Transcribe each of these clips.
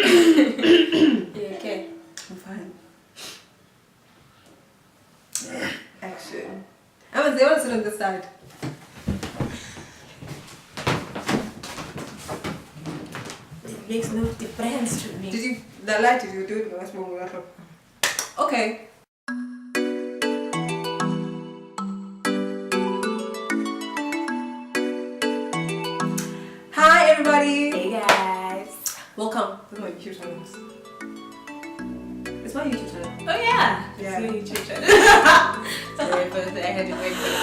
You okay? I'm fine. Action. I want to sit on this side. It makes no difference to me. Did you do it last moment? Okay. Hi everybody. Hey guys. Welcome to my YouTube channel. It's my YouTube channel. Oh yeah. Yeah. It's your YouTube channel. Sorry, but I had to wait for the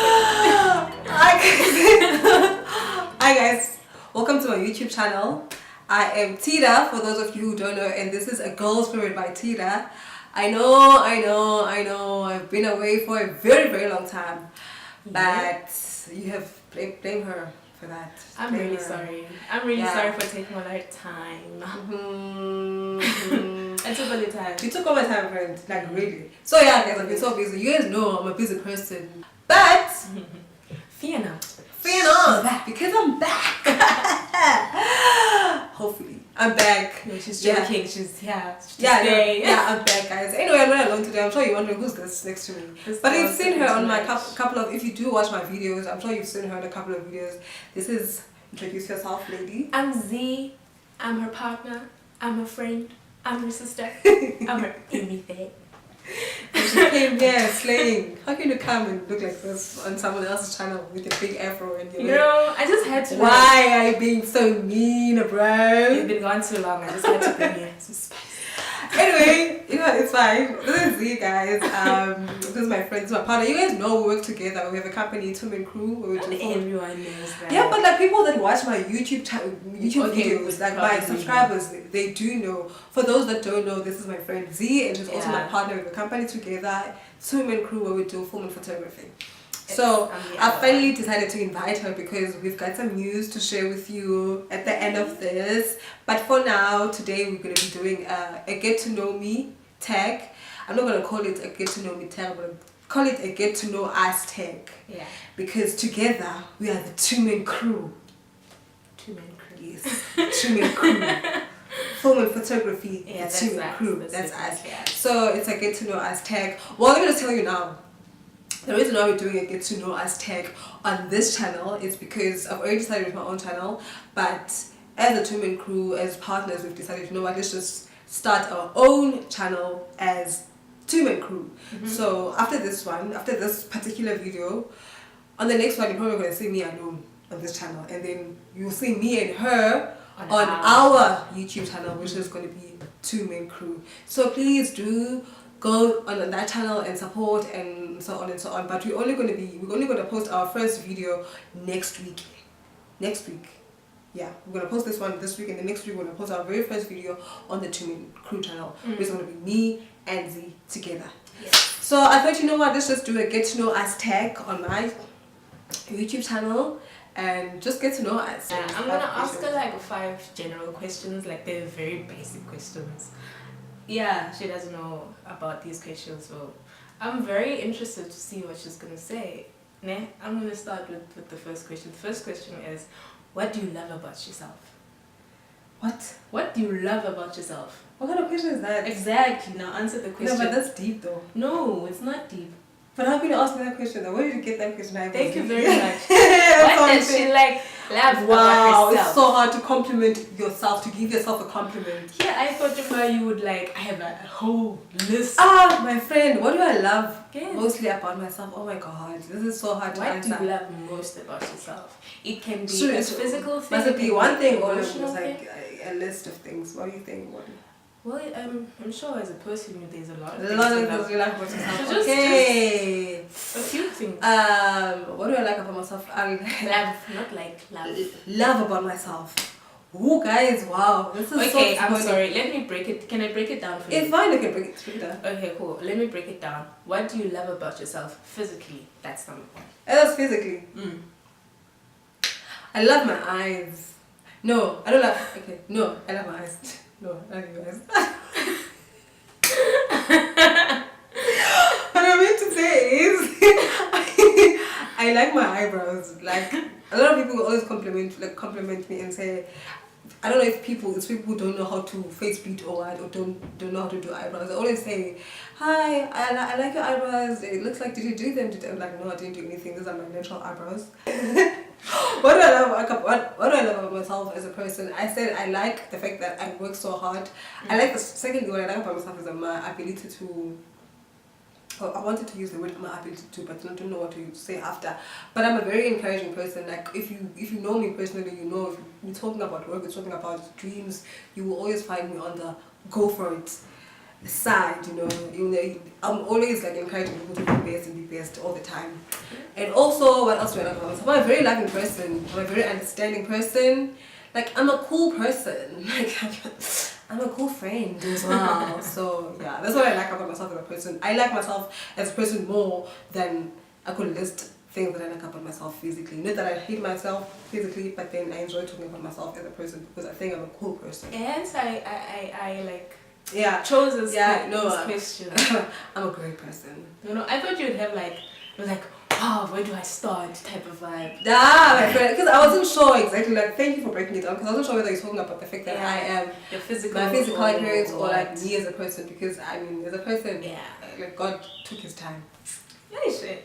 Hi guys. Welcome to my YouTube channel. I am Tita, for those of you who don't know, and this is A Girl Spirit by Tita. I know, I've been away for a very, very long time. But you have blame her for that. I'm Blame really her. sorry. I'm really sorry for taking all our time. I took all the time. You took all my time, friend. Like, really. So yeah, guys, I've been so busy. You guys know I'm a busy person. But Fear not. fear not, because I'm back. Hopefully. I'm back. No, she's Yeah. joking. She's here. I'm back, guys. Anyway, I'm not alone today. I'm sure you're wondering who's this next to me. But you've seen her on my couple of, if you do watch my videos, I'm sure you've seen her in a couple of videos. This is, introduce yourself, lady. I'm Z. I'm her partner. I'm her friend. I'm her sister. I'm her anything. She came here slaying. How can you come and look like this on someone else's channel with a big afro and You know, I just had to. Why are you being so mean, bro? You've been gone too long. I just had to bring here some spice. Anyway, you know, it's fine. This is Z, guys. This is my friend, this is my partner. You guys know we work together. We have a company, Two Men Crew. Where we Not do everyone knows that. yeah, but like people that watch my YouTube Okay, videos, like my probably subscribers, they do know. For those that don't know, this is my friend Z, and she's also my Yeah. partner. We have a company together, Two Men Crew, where we do film and photography. So I'm the I other finally decided to invite her because we've got some news to share with you at the end of this. But for now, today we're going to be doing a get to know me tag. I'm not going to call it a get to know me tag, I'm going to call it a get to know us tag. Yeah. Because together we are the Two Men Crew. Two Men Crew. Yes, Two Men Crew. Film and photography, Yeah, the Two Men that's Crew. us. That's That's us. yeah. So it's a get to know us tag. Well, I'm going to tell you now. The reason why we're doing a get to know us tag on this channel is because I've already decided with my own channel, but as a Two Men Crew, as partners, we've decided, you know what, let's just start our own channel as Two Men Crew. So after this one, after this particular video, on the next one you're probably going to see me alone on this channel, and then you'll see me and her on our YouTube channel, which is going to be Two Men Crew. So please do go on that channel and support and so on and so on. But we're only going to post our first video next week. Yeah, we're going to post this one this week, and the next week we're going to post our very first video on the Two Men Crew channel, which is going to be me and Z together. Yes. So I thought, you know what, let's just do a get to know us tag on my YouTube channel and just get to know us. Yeah, I'm gonna ask her like 5 general questions, like they're very basic questions. Yeah, she doesn't know about these questions, so I'm very interested to see what she's gonna say. Ne? I'm gonna start with the first question. The first question is, what do you love about yourself? What do you love about yourself? What kind of question is that? Exactly. Now answer the question. No, but that's deep though. No, it's not deep. But how can you ask me that question though? Where did you get that question? Thank you very much. What What does she like love Wow, about it's herself? so hard to compliment yourself, to give yourself a compliment. Yeah, I thought you would like, I have a whole list. Ah, my friend, what do I love Yes. mostly about myself? Oh my god, this is so hard to What do answer. you love most about yourself? It can be Sure, a it's- physical thing. Must it be one thing or it's emotional like thing? a list of things? What do you think? Well, I'm sure as a person there's a lot of A things lot to of love. things you like about yourself. So just- Okay. A few things. What do I like about myself? I Love, not like love. love about myself. Oh, guys, wow, this is so Okay, I'm disappointing. sorry. Let me break it. Can I break it down for It's you? fine, I can break it down. Okay, cool. Let me break it down. What do you love about yourself physically? That's number 1. That's physically. I love my eyes. No, I don't love. Okay, no, I love my eyes. No, I love your eyes. What I meant to say is, I like my eyebrows. Like a lot of people always compliment me and say, I don't know if it's people who don't know how to face beat or what, or don't know how to do eyebrows. They always say, "Hi, I like your eyebrows. It looks like, did you do them?" I'm like, "No, I didn't do anything. These are my natural eyebrows." What do I love? What do I love about myself as a person? I said I like the fact that I work so hard. I like the secondly, what I like about myself is my ability to. Oh, I wanted to use the word my ability to, but I don't know what to say after. But I'm a very encouraging person. Like if you know me personally, you know if we're talking about work, we're talking about dreams, you will always find me on the go for it side. I'm always like encouraging people to be best and be best all the time. And also, what else do I like about myself? I'm a very loving person. I'm a very understanding person. Like I'm a cool person. Like I'm a cool friend as well. So yeah, that's what I like about myself as a person. I like myself as a person more than I could list things that I like about myself physically. Not that I hate myself physically, but then I enjoy talking about myself as a person because I think I'm a cool person. And I like Yeah, chose this, this question. I'm a great person. I thought you'd have like, wow, where do I start type of vibe. My friend, because I wasn't sure exactly. Like, thank you for breaking it down. Because I wasn't sure whether you're talking about the fact that I am your physical, my physical appearance, or like what? me as a person. Because I mean, as a person, like God took His time. Yeah, shit,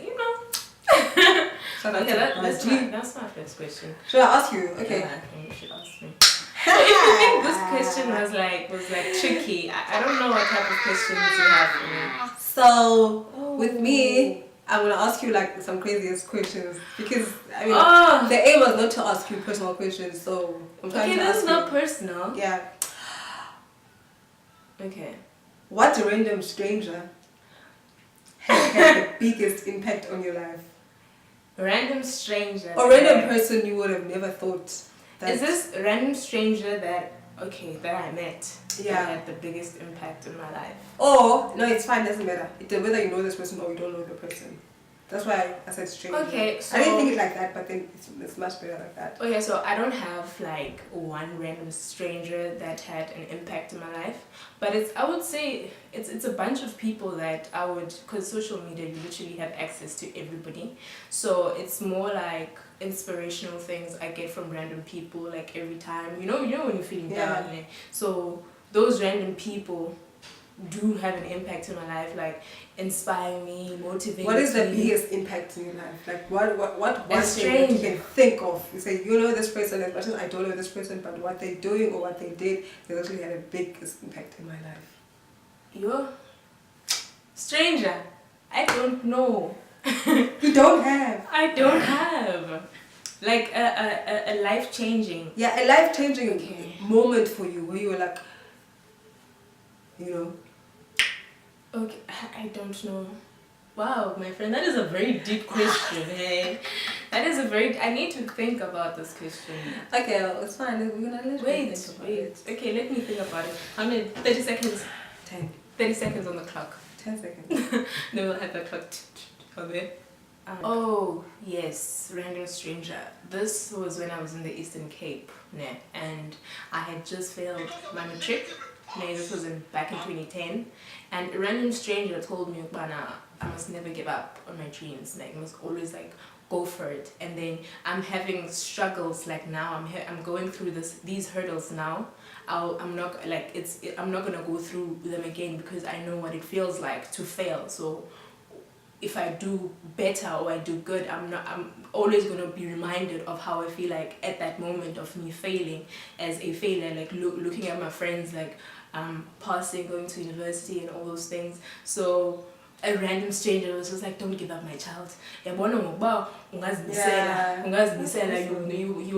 So okay, that's my first question. Should I ask you? Okay. Yeah, I think you should ask me. So if you think this question was like tricky, I don't know what type of questions you have for me. So with me, I'm gonna ask you like some craziest questions because I mean the aim was not to ask you personal questions. So I'm trying to ask you. Okay, this is not personal. Yeah. Okay. What random stranger has had the biggest impact on your life? Random stranger. Or random person you would have never thought. Is this a random stranger that I met that Yeah. had the biggest impact in my life? Or no, it's fine, doesn't matter. Whether you know this person or you don't know the person. That's why I said stranger. Okay, so I didn't think it like that, but then it's much better like that. Okay, so I don't have like one random stranger that had an impact in my life, but I would say it's a bunch of people that because social media, you literally have access to everybody, so it's more like inspirational things I get from random people like every time, when you're feeling down, so those random people do have an impact in my life, like inspire me, motivate me. What is the biggest impact in your life? Like what one That's thing that you can think of? You say this person, as much as I don't know this person, but what they're doing or what they did, they actually had a biggest impact in my life. You're stranger. I don't know. You don't have. I don't have. Like a life changing. Yeah, a life changing moment for you where you were like, Okay, I don't know. Wow, my friend, that is a very deep question, hey. That is I need to think about this question. Okay, well, it's fine. We're gonna let Wait. Okay, let me think about it. How many? 30 seconds. 10. 30 seconds on the clock. 10 seconds. Then we'll have the clock on there. Oh, yes, random stranger. This was when I was in the Eastern Cape, and I had just failed my matric. This was back in 2010, and a random stranger told me, I must never give up on my dreams. Like, I must always go for it. And then I'm having struggles. Like now, I'm going through these hurdles now. I'm not gonna go through them again because I know what it feels like to fail. So if I do better or I do good, I'm always gonna be reminded of how I feel like at that moment of me failing as a failure. Like looking at my friends passing, going to university and all those things. So a random stranger was just like, don't give up, my child. You'll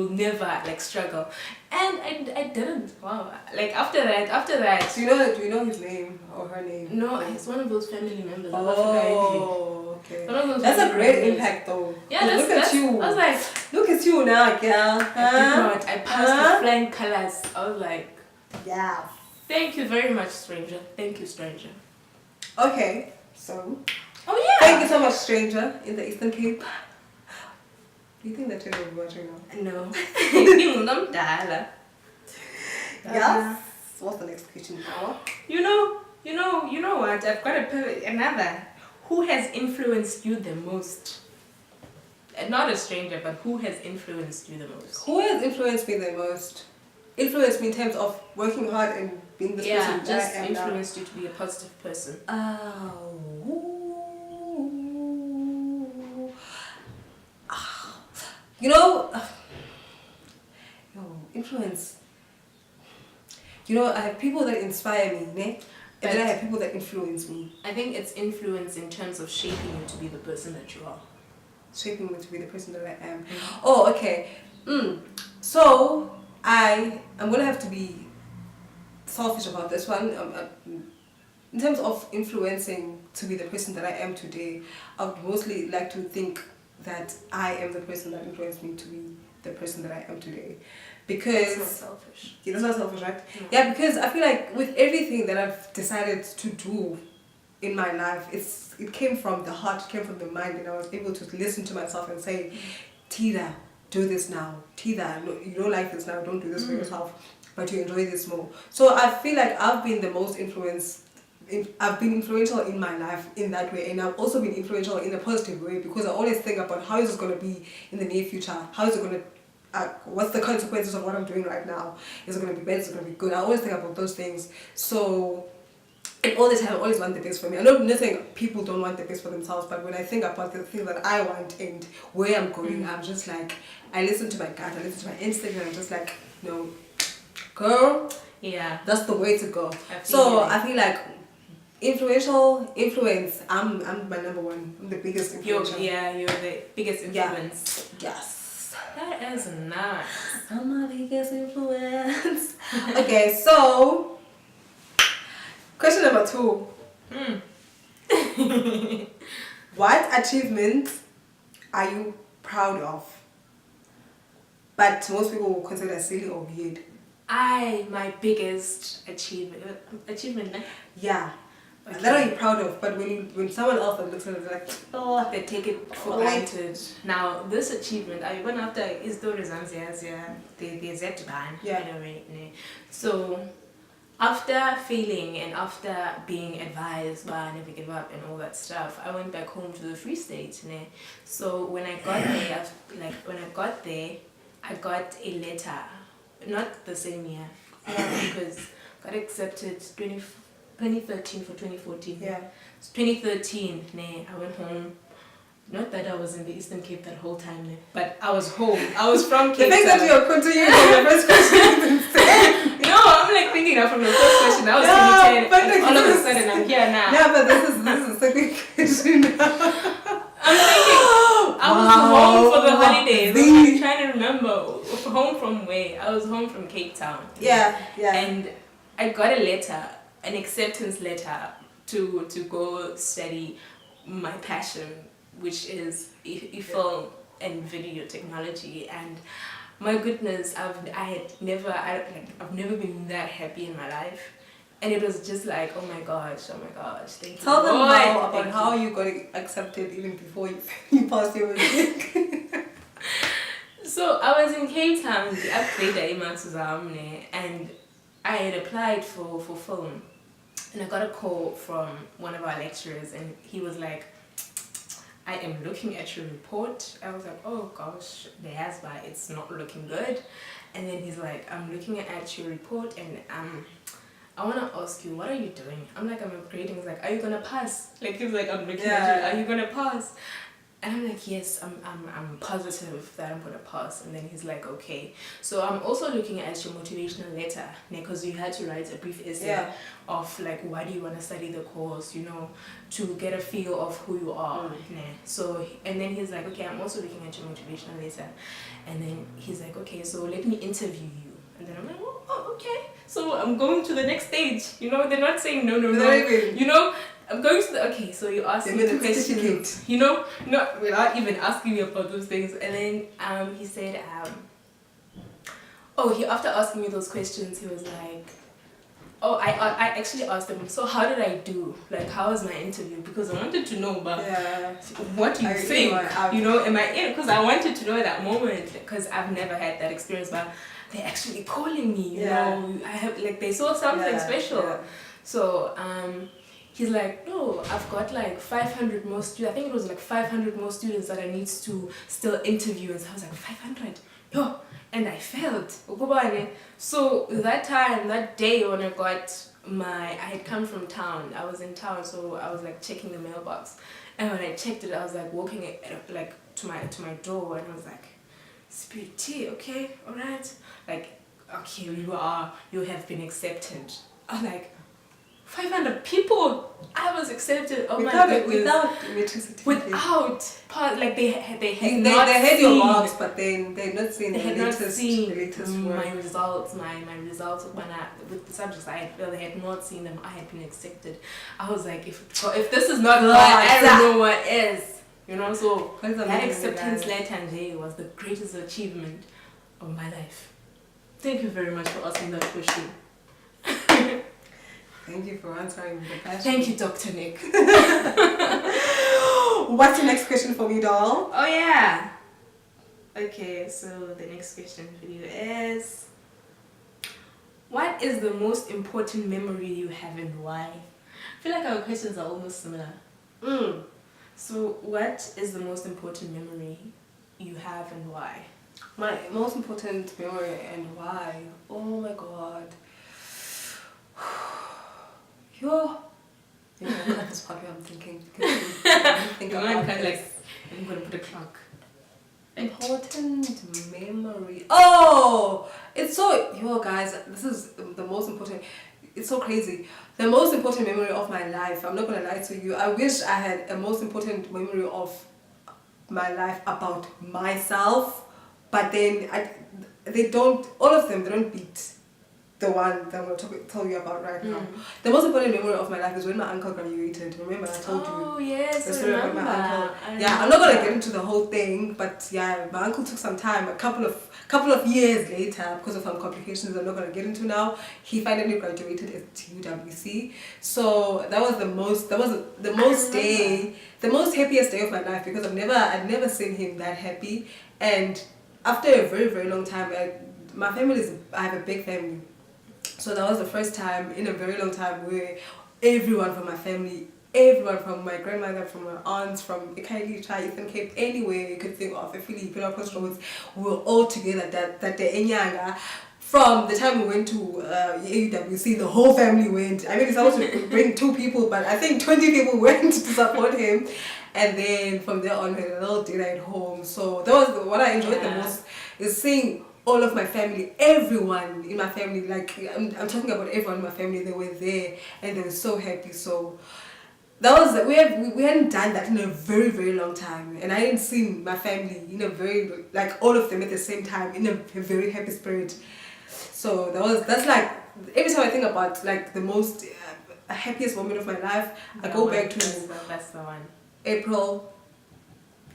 never struggle. And I didn't. Wow. Like after that. Do you know his name or her name? No, it's one of those family members. Oh, okay. That's a great impact though. Yeah, look at you. I was like, look at you now, girl. I passed the flying colors. I was like, yeah. Thank you very much, stranger. Thank you, stranger. Okay, so. Oh yeah. Thank you so much, stranger in the Eastern Cape. Do you think that you're watching now? No. Yes. What's the next question now? You know what? I've got another. Who has influenced you the most? Not a stranger, but who has influenced you the most? Who has influenced me the most? influenced me in terms of working hard and being this Yeah, person that just I am now. influenced you to be a positive person. You know, influence. You know, I have people that inspire me, ne? And then I have people that influence me. I think it's influence in terms of shaping you to be the person that you are. Shaping me to be the person that I am. Oh, okay. So, I'm going to have to be selfish about this one. In terms of influencing to be the person that I am today, I would mostly like to think that I am the person that influenced me to be the person that I am today. Because It's not selfish. it's not selfish, right? No. Yeah, because I feel like with everything that I've decided to do in my life, it came from the heart, it came from the mind, and I was able to listen to myself and say, Tida, do this now. Tida, no, you don't like this now, don't do this for yourself, but you enjoy this more. So I feel like I've been the most I've been influential in my life in that way, and I've also been influential in a positive way, because I always think about how is this going to be in the near future, how is it going to what's the consequences of what I'm doing right now? Is it going to be bad? Is it going to be good? I always think about those things. So, and all the time, I always want the best for me. I know nothing, people don't want the best for themselves, but when I think about the thing that I want and where I'm going, I'm just like, I listen to my gut, I listen to my instinct, and I'm just like, no, girl, Yeah. that's the way to go. I feel like influence, I'm my number one. I'm the biggest influencer. You're the biggest influence. Yes. That is nice. I'm my biggest influence. Okay, so question number 2. What achievement are you proud of, but most people will consider silly or weird? My biggest achievement, ne? Yeah. Okay. That are you proud of, but when someone else looks at it like, oh, They take it for Right. granted. Now, this achievement, I went after is the results, the Z ban. Yeah. Anyway, ne. So, after failing and after being advised by Never Give Up and all that stuff, I went back home to the Free State. Ne. So, when I got there, I got a letter, not the same year, because got accepted 2013 for 2014. yeah. So 2013, I went home. Not that I was in the Eastern Cape that whole time, but I was home. I was from The Cape fact Town. that you're continuing from the first question. No, I'm like thinking now from the first question. I was 2010, but and all of a sudden I'm here now. Yeah, but this is the second question. I'm thinking I was home for the holidays. I'm trying to remember home from where. I was home from Cape Town. Yeah. And I got a letter, an acceptance letter to go study my passion, which is film and video technology. And my goodness, I've never been that happy in my life. And it was just like, oh my gosh, thank you. Tell them Lord, now about thank how you. you got accepted even before you passed your matric. So I was in Cape Town, the upgrade and I had applied for film. And I got a call from one of our lecturers, and he was like, I am looking at your report. I was like, oh gosh, it's not looking good. And then he's like, I'm looking at your report, and I want to ask you, what are you doing? I'm like, I'm upgrading. He's like, are you going to pass? Like, he was like, I'm looking at you, are you going to pass? And I'm like, yes, I'm positive that I'm going to pass. And then he's like, okay. So I'm also looking at your motivational letter, because you had to write a brief essay of like, why do you want to study the course, to get a feel of who you are. So, and then he's like, okay, I'm also looking at your motivational letter. And then he's like, okay, so let me interview you. And then I'm like, oh, okay. So I'm going to the next stage. They're not saying no. I'm going to okay, so you asked me the question, not without even asking me about those things. And then he said, after asking me those questions, he was like, I actually asked him, so how did I do? Like, how was my interview? Because I wanted to know about what do you think? Am I in? Because I wanted to know at that moment, because I've never had that experience, but they're actually calling me, you know, I have, like, they saw something special. Yeah. So, he's like, no, I've got like 500 more students. I think it was like 500 more students that I need to still interview. And so I was like, 500? Yo, and I failed. So that time, that day when I had come from town. I was in town, so I was like checking the mailbox, and when I checked it, I was like walking like to my door, and I was like, Spirit T, okay, all right, like, okay, you have been accepted. I'm like, 500 people. I was accepted. Oh my goodness. Without meeting certificate. Like they had They seen your marks, but then they had not seen they the had not latest seen work. my results, my results with the subjects I had. They had not seen them. I had been accepted. I was like, if this is not God, I don't know what is. You know, so that acceptance letter was the greatest achievement of my life. Thank you very much for asking that question. Thank you for answering the question. Thank you, Dr. Nick. What's the next question for me, doll? Oh yeah. Okay, so the next question for you is, what is the most important memory you have and why? I feel like our questions are almost similar. So what is the most important memory you have and why? My most important memory and why? Oh my god. Cut this part where I'm thinking. Think about kind of like, I'm going to put a clock. Important memory. Oh! It's so... guys, this is the most important... It's so crazy. The most important memory of my life, I'm not going to lie to you. I wish I had a most important memory of my life about myself. But then, they don't... All of them, they don't beat the one that I'm going to tell you about right now. The most important memory of my life is when my uncle graduated. Remember I told you? Oh yes, the story about my uncle. I'm not going to get into the whole thing, but yeah, my uncle took some time, a couple of years later, because of some complications I'm not going to get into now. He finally graduated at UWC. So that was the most happiest day of my life, because I'd never seen him that happy. And after a very, very long time, I have a big family. So that was the first time in a very long time where everyone from my family, everyone from my grandmother, from my aunts, from Ikaili, Ethan Cape, anywhere you could think of, Philly, Crossroads, we were all together that day in Yanga. From the time we went to AUWC, the whole family went. I mean, it's supposed to bring 2 people, but I think 20 people went to support him. And then from there on, we had a little dinner at home. So that was what I enjoyed the most, is seeing all of my family, everyone in my family, like I'm talking about everyone in my family, they were there and they were so happy. So that was, we hadn't done that in a very, very long time, and I hadn't seen my family in a very, like all of them at the same time in a very happy spirit. So that's like, every time I think about like the most happiest moment of my life, I go back to that's the one. April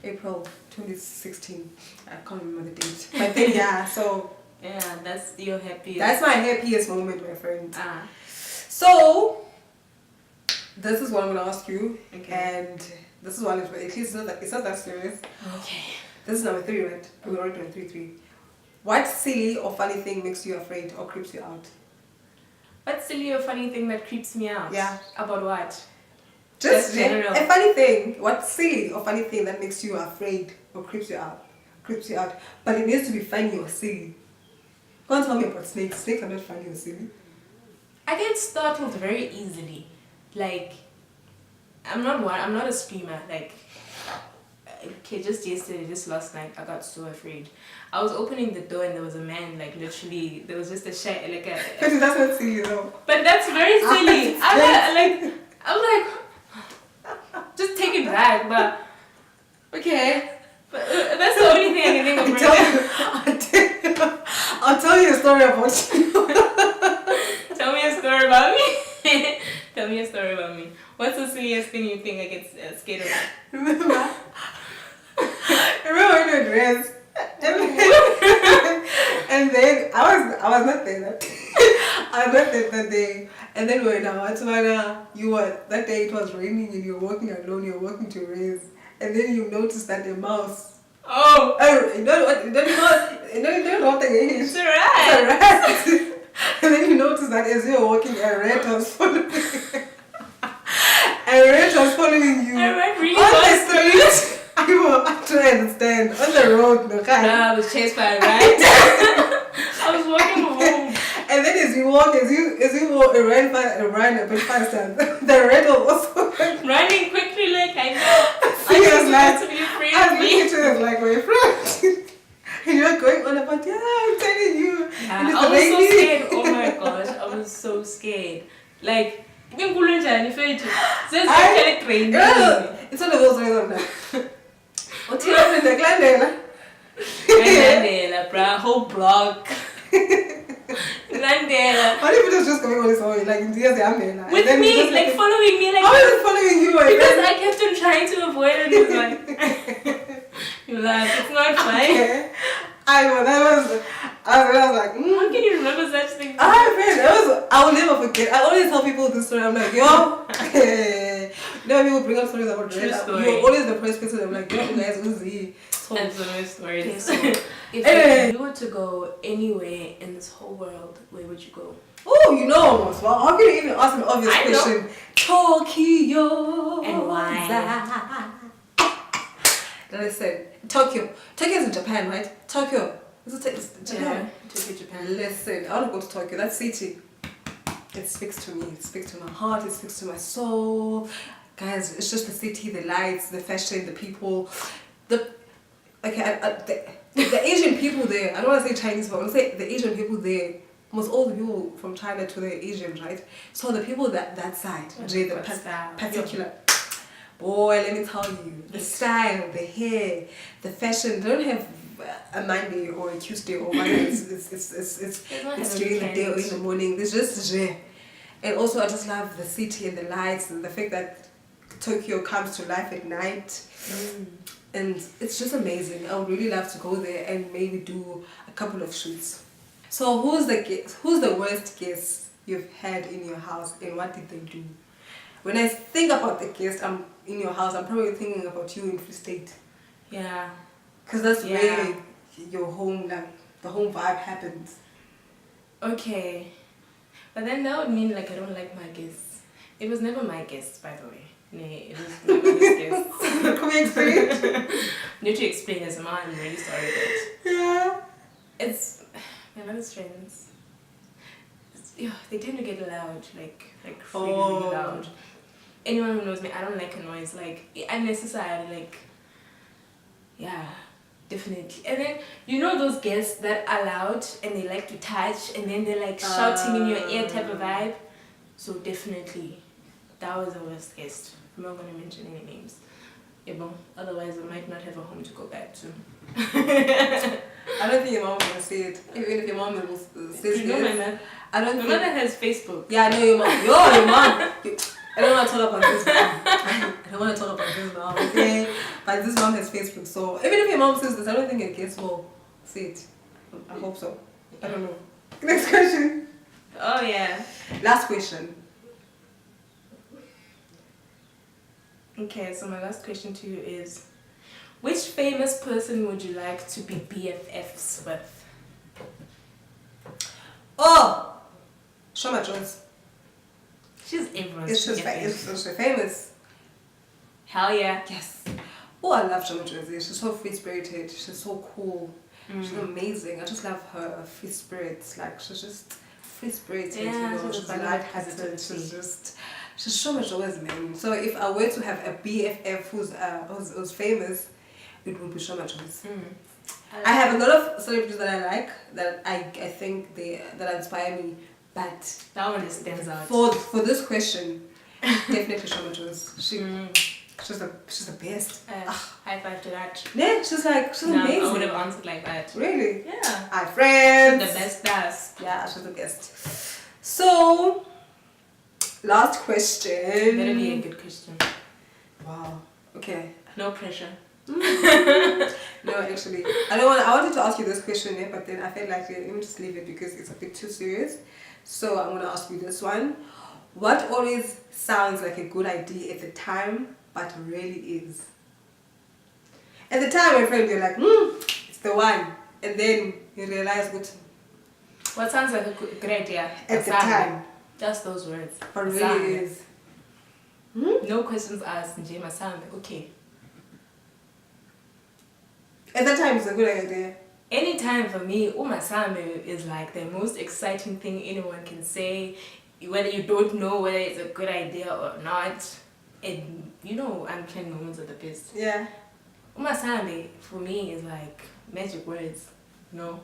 2016. I can't remember the date. But then so yeah, that's your happiest. That's my happiest moment, my friend. So this is what I'm gonna ask you. Okay. And this is one, at least it's not that serious. Okay. This is number 3, right? We're already doing 3. What silly or funny thing makes you afraid or creeps you out? What silly or funny thing that creeps me out? Yeah. About what? Just general. A funny thing. What silly or funny thing that makes you afraid or creeps you out? But it needs to be funny or silly. Go and tell me about snakes. Snakes are not funny or silly. I get startled very easily. Like, I'm not a screamer. Like, okay, just last night, I got so afraid. I was opening the door and there was a man, like literally, there was just a shit, like a... But that's not silly though. But that's very silly. I'm like, just take it back, but okay. But that's the only thing I can think of right now. I'll tell you a story about you. Tell me a story about me. Tell me a story about me. What's the silliest thing you think I get scared of? Remember when you were dressed? And then I was not there that day. I was not there that day. And then when that day it was raining and you were walking alone, you were walking to race. And then you noticed that the mouse. Oh! You don't know what the name is. It's a rat! It's a rat! And then you noticed that as you were walking, a rat was following you. A rat was following you. A rat really on the street. I will try and stand on the road. No, I was chased by a rat. I was walking home. And then as you walk, it ran a bit faster. The rat was also Running quickly like I know. he was like, to be afraid I of think me. it was like my friend. And you're going on about, yeah, I'm telling you. Yeah, And it's I the was so baby. scared. Oh my gosh, I was so scared. Like, says actually trained. It's one of those ways I'm like, what's happening? The Glendale. Mandela, bruh, whole block. Mandela. What if it was just going on its own? Like, in the Ambela. With me, like following me, like. How is it following you? Because I kept on trying to avoid it. It was like, you're like, it's not fine. Okay. I was like, How can you remember such things? I will never forget. I always tell people this story. I'm like, yo, never people bring up stories about True red. story. You're always the first person. I'm like, yo, guys, who's he? And so many stories. Okay, so, If you were to go anywhere in this whole world, where would you go? oh, you know almost. Well, how can you even ask an obvious I know. question? Tokyo. And why? Listen, Tokyo. Tokyo is in Japan, right? Tokyo. It's Japan. Tokyo, Japan. Listen, I want to go to Tokyo. That city, it speaks to me. It speaks to my heart. It speaks to my soul. Guys, it's just the city, the lights, the fashion, the people, the Asian people there. I don't want to say Chinese, but I want to say the Asian people there. Almost all the people from China to the Asians, right? So the people that side, the particular. Boy, let me tell you, the style, the hair, the fashion. They don't have a Monday or a Tuesday or Monday. It's during the day or in the morning. There's just and also I just love the city and the lights and the fact that Tokyo comes to life at night. And it's just amazing. I would really love to go there and maybe do a couple of shoots. So who's the worst guest you've had in your house and what did they do? When I think about the guest in your house, I'm probably thinking about you in Free State. Yeah. Because that's where your home, like, the home vibe happens. Okay. But then that would mean like I don't like my guests. It was never my guests, by the way. It was my mother's guests. Can we explain? Need to explain as a mom, I'm really sorry, but Yeah. it's my mother's friends. They tend to get loud, like really loud. Anyone who knows me, I don't like a noise, like unnecessary, like definitely. And then you know those guests that are loud and they like to touch and then they're like shouting in your ear type of vibe. So definitely, that was the worst guest. I'm not gonna mention any names. Otherwise I might not have a home to go back to. I don't think your mom will say it. Even if your mom will say You know my mom? I don't My think... mother has Facebook. Yeah, I know your mom. Your mom. I don't want to talk about this mom. I don't want to talk about this mom, okay? But this mom has Facebook, so even if your mom says this, I don't think your kids will see it. I hope so. I don't know. Next question. Oh yeah. Last question. Okay, so my last question to you is, which famous person would you like to be BFFs with? Oh! Shoma Jones. She's everyone's It's just BFF. famous. Hell yeah. Yes. Oh, I love Shoma Jones. She's so free-spirited. She's so cool. She's amazing. I just love her free spirits. Like, she's just free-spirited. Yeah, you know? she's She's a light-hearted. She's so much always, man. So if I were to have a BFF who's famous, it would be Shoma Jones. I have a lot of celebrities that I like, that I think that inspire me, but that one just stands out. For this question, definitely Shoma Jones. She's the best. High five to that. Yeah, she's amazing. I would have answered like that. Really? Yeah. Our friends. The best does. Yeah, she's the best. So, last question. Better be a good question. Wow. Okay. No pressure. No, actually, I wanted to ask you this question, but then I felt like let me just leave it because it's a bit too serious. So I'm gonna ask you this one. What always sounds like a good idea at the time, but really is? At the time, my friend, you're like, it's the one, and then you realize what sounds like a good idea at the time, just those words. but really is. No questions asked. Njema sound like okay. At that time, it's a good idea. anytime for me, umasambe is like the most exciting thing anyone can say, whether you don't know whether it's a good idea or not. And you know, unplanned moments are the best. Yeah. Umasambe for me is like magic words. No,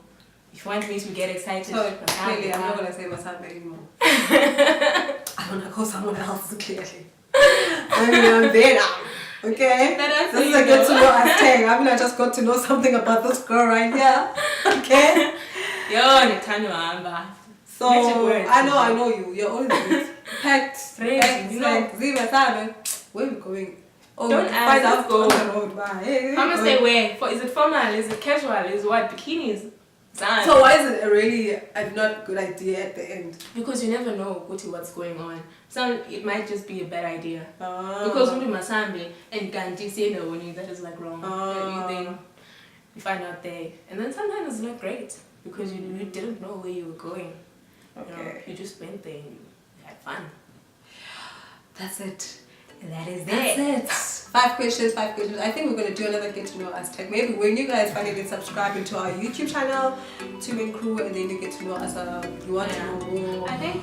if you want me to get excited, So clearly, I'm not gonna say Masambe anymore. I wanna call someone else. Clearly, I mean, I'm there now. Okay, this is a get to know us tag. I mean, I just got to know something about this girl right here. Okay. Yo, Netanya Amba. So Magic words. I know you. You're always packed. You know. Where are we going? Oh, Don't find ask, out let's on the road. Bye. Hey, I'm gonna say where? Is it formal? Is it casual? Is what? Bikinis? So why is it really a not good idea at the end? Because you never know what's going on. It might just be a bad idea. Oh. Because when masambe and ganji say no when that is like wrong. Oh. Then you find out there. And then sometimes it's not great because you didn't know where you were going. Okay. You know, you just went there and you had fun. That's it. That is That's it. 5 questions. I think we're going to do another get to know us tag. Maybe when you guys finally subscribe into our YouTube channel, Two Men Crew, and then you get to know us, you want to know more. I think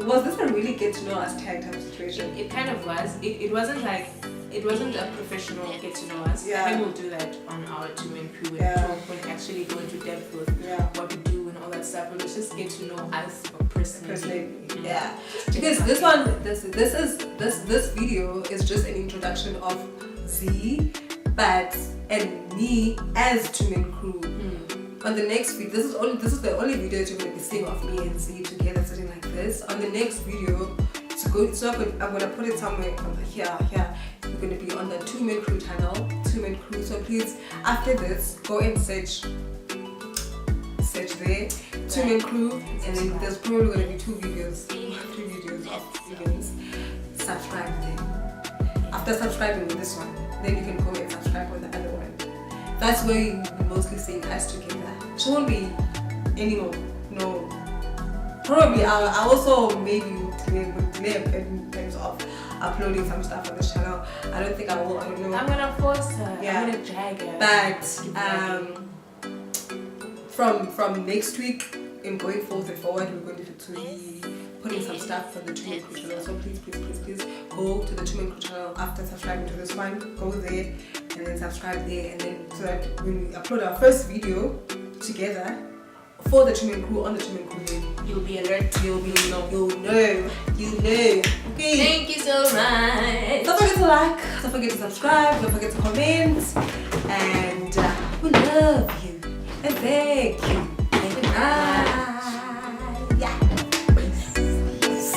was this a really get to know us tag type of situation? it kind of was. It wasn't like, it wasn't a professional get to know us. Yeah. I think we'll do that on our Two Men Crew and Yeah. talk when actually go into depth with what we do and all that stuff. And let's just get to know us personally. Yeah. Because this video is just an introduction of Z, but and me as Two Men Crew. On the next video, this is the only video you're going to be seeing of me and Z together sitting like this. On the next video, I'm going to put it somewhere here. You're going to be on the Two Men Crew channel, Two Men Crew. So please, after this, go and search there, Two Men Crew, and then there's probably going to be 3 videos of videos. Subscribe there. After subscribing with this one, then you can go and subscribe with the other one. That's where you will be mostly seeing us together. She won't be anymore. No. Probably I also maybe would delay a bit in terms of uploading some stuff on this channel. I don't think I will. I don't know. I'm gonna force her. Yeah. I'm gonna drag her. But from next week and going forward, we're going to be putting some stuff on the Two Men Crew channel. So please go to the Two Men Crew channel after subscribing to this one. Go there and then subscribe there, and then so that when we upload our first video together for the Two Men Crew on the Two Men Crew, then You'll be alert. you'll know. Okay. Thank you so much. Don't forget to like, don't forget to subscribe, don't forget to comment, and we love you and thank you and goodbye. Yeah. This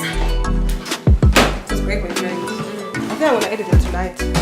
was great, my friend. I think I want to edit it tonight.